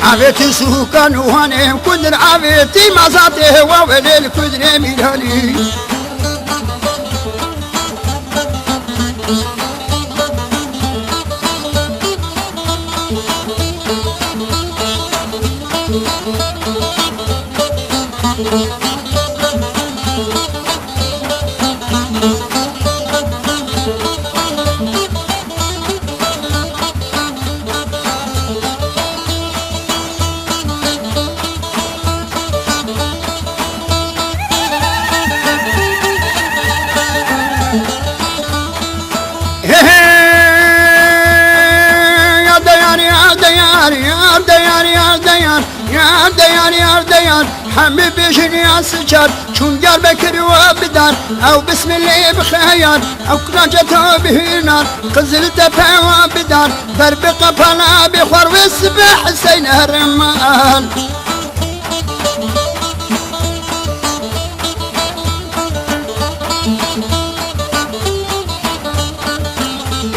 عبيتي سوكان وهاني كدر عبيتي مزاتي وولي الكدر ميلاني يا ديان حبيبي جني السجار شون قال بكر وبدار او بسم الله بخيار او كراجته بهنار قزلت فوا بدار ضرب قفلا بخور والسبح حسين الرمان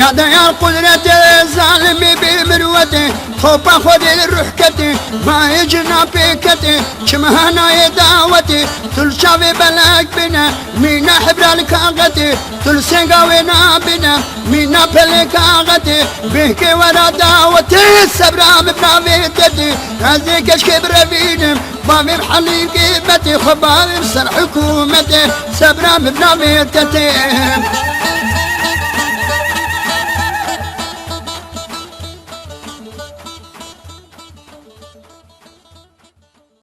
يا ديان قدرتي الظالم بمروتي خوف خذ الروح كتي ما يجنا بكتي شمهنا يداوتي تل شافي بلاك بنا مينا حبر الكاغتي تل سنقاوينا بنا مينا بلكاغتي بهكي ورا داوتي السبرا ببنا بيتتي هذي كشكي برفينم بامي بحلي قيمتي خبامي بسر حكومتي سبرا ببنا بيتتي